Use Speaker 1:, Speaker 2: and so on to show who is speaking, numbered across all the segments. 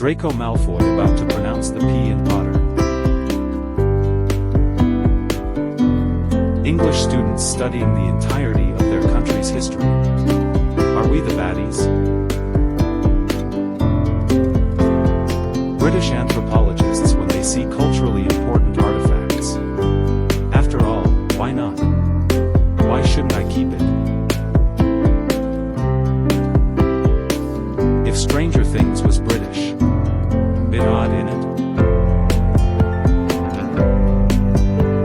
Speaker 1: Draco Malfoy about to pronounce the P in Potter. English students studying the entirety of their country's history. Are we the baddies? British anthropologists when they see culturally important artifacts. After all, why not? Why shouldn't I keep it? If Stranger Things was British. Bit odd, innit?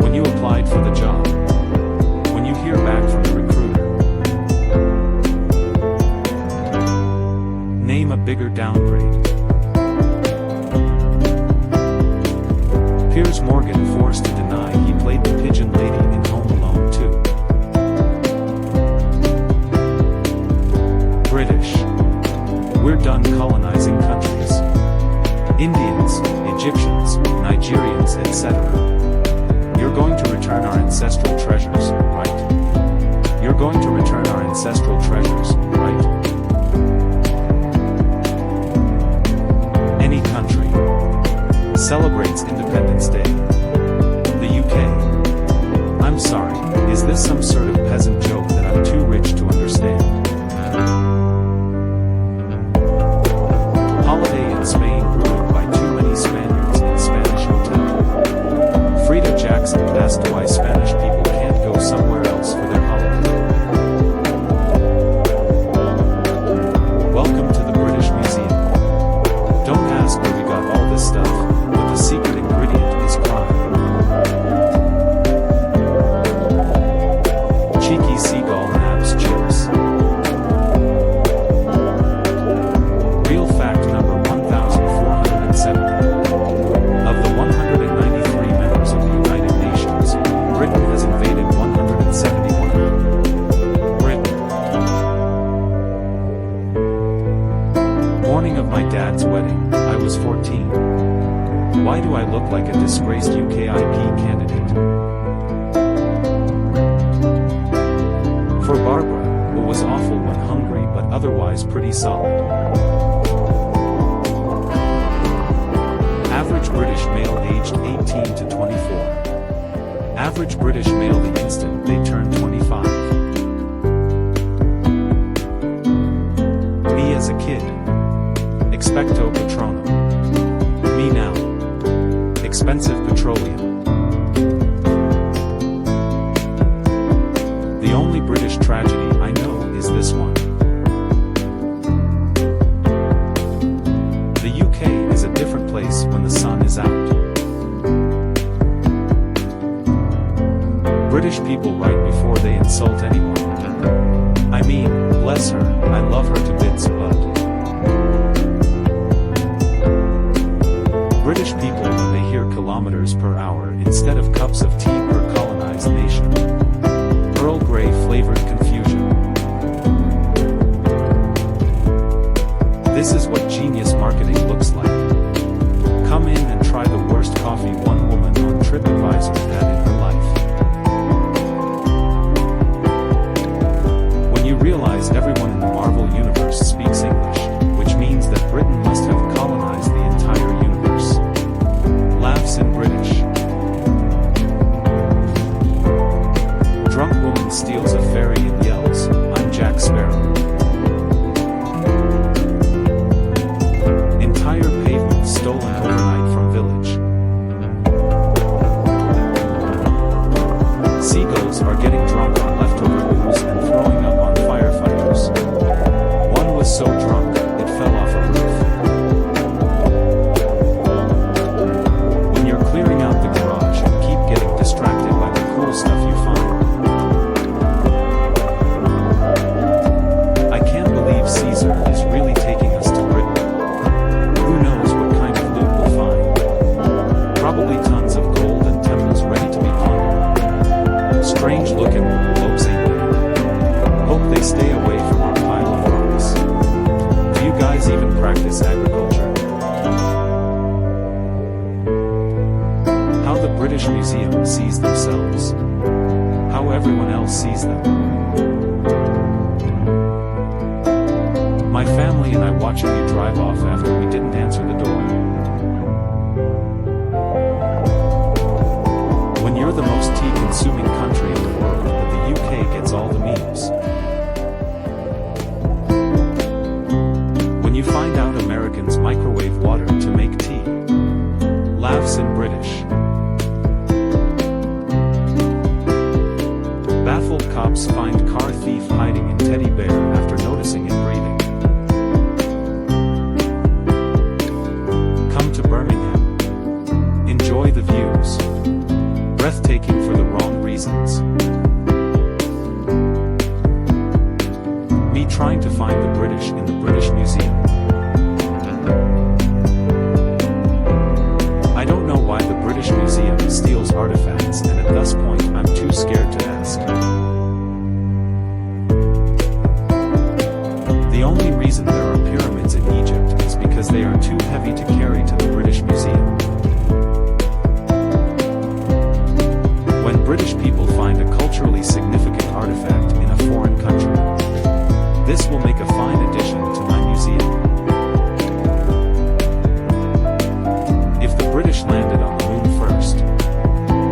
Speaker 1: When you applied for the job. When you hear back from the recruiter. Name a bigger downgrade. Piers Morgan forced to deny he played the pigeon lady in Home Alone 2. British. We're done colonizing countries. Indians, Egyptians, Nigerians, etc. You're going to return our ancestral treasures, right? You're going to return our ancestral treasures, right? Any country celebrates Independence Day. The UK. I'm sorry, is this some sort of peasant joke that I'm too rich to understand? Holiday in Spain ruined by too many Spaniards in Spanish hotel. Frida Jackson asked why Spanish people can't go somewhere else for their holiday. Welcome to the British Museum. Don't ask where we got all this stuff, but the secret ingredient is crime. Cheeky seagull nabs chips. Real fact number 1470. Of the 193 members of the United Nations, Britain has invaded 171. Britain. Morning of my dad's wedding, I was 14. Why do I look like a disgraced UKIP candidate? For Barbara, it was awful when hungry but otherwise pretty solid. Average British male aged 18 to 24. Average British male the instant they turn 25. Me as a kid. Expecto Patronum. Me now. Expensive petroleum. The only British tragedy I know is this one. The UK is a different place when the sun is out. British people write before they insult anyone. I mean, bless her, I love her to bits, but British people when they hear kilometers per hour instead of cups of tea per colonized nation. Earl Grey flavored confusion. This is what genius marketing looks like. Come in and try the worst coffee one woman on TripAdvisor had in her life. When you realize everyone in the Marvel universe speaks English, which means that Britain must have colonized the entire universe. Laughs in British. Drunk woman steals a ferry and yells, "I'm Jack Sparrow." Entire pavement stolen overnight from village. Seagulls are getting drunk on leftover booze and throwing up on firefighters. One was so drunk, it fell off a roof. When you're clearing out the garage and keep getting distracted by the cool stuff you find. I can't believe Caesar is really taking us to Britain. Who knows what kind of loot we'll find? Probably tons of gold and temples ready to be plundered. Strange looking globes ain't they? Hope they stay away from our pile of rocks. Do you guys even practice agriculture? How the British Museum sees themselves. How everyone else sees them. My family and I watching you drive off after we didn't answer the door. British. Baffled cops find car thief hiding in teddy bear after noticing it breathing. Come to Birmingham. Enjoy the views. Breathtaking for the wrong reasons. Me trying to find the British in the British Museum. I don't know why the British Museum steals artifacts, and at this point I'm too scared to ask. The only reason there are pyramids in Egypt is because they are too heavy to carry to the British Museum. When British people find a culturally significant artifact in a foreign country, this will make a fine addition to my museum. If the British landed on the moon first,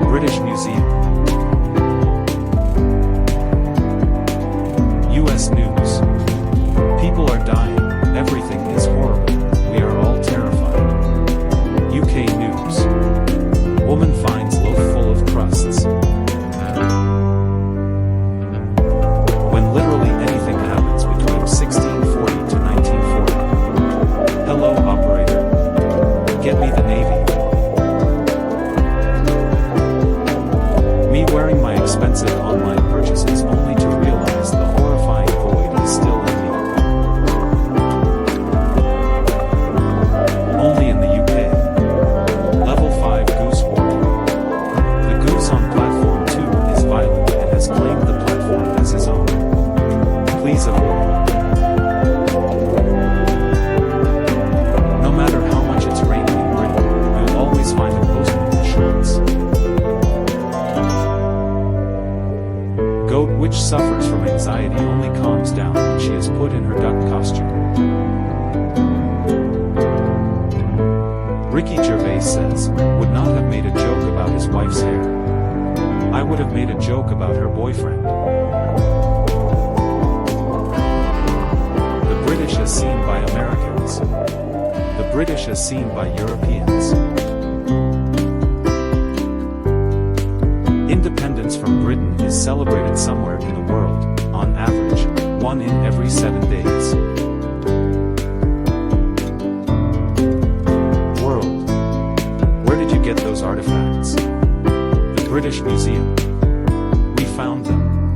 Speaker 1: British Museum. US News. People are dying, everything is horrible, we are all terrified. UK News. Woman finds loaf full of crusts. When literally anything happens between 1640 to 1940. Hello operator. Get me the Navy. Me wearing my expensive online purchases only to realize the horrifying void is still in me. Only in the UK. Level 5 goose hoarding. The goose on platform 2 is violent and has claimed the platform as his own. Please avoid. No matter how much it's raining in Britain, you'll always find a postman in shorts. Goat which suffers from anxiety only calms down when she is put in her duck costume. Ricky Gervais says, would not have made a joke about his wife's hair. I would have made a joke about her boyfriend. The British as seen by Americans. The British as seen by Europeans. Independence from Britain is celebrated somewhere in the world, on average, 1 in every 7 days. World. Where did you get those artifacts? The British Museum. We found them.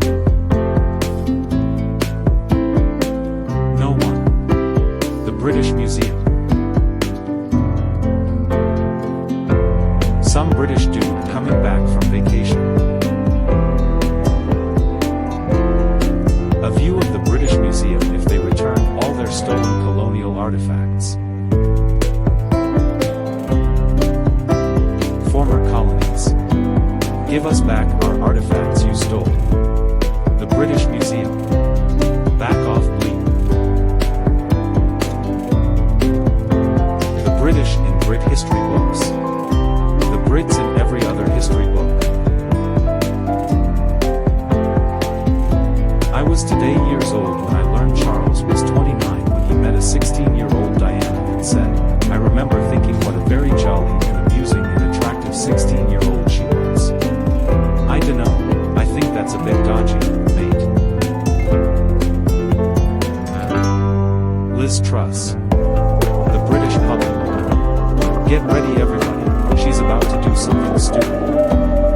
Speaker 1: No one. The British Museum. Some British dude coming back from vacation. A view of the British Museum if they return all their stolen colonial artifacts. Former colonies. Give us back our artifacts you stole. The British Museum. Back off bleep. The British in Brit history books. The Brits in every other history book. I was today years old when I learned Charles was 29 when he met a 16-year-old Diana and said, I remember thinking what a very jolly and amusing and attractive 16-year-old she was. I dunno, I think that's a bit dodgy, mate. Liz Truss. The British public. Get ready everybody, she's about to do something stupid.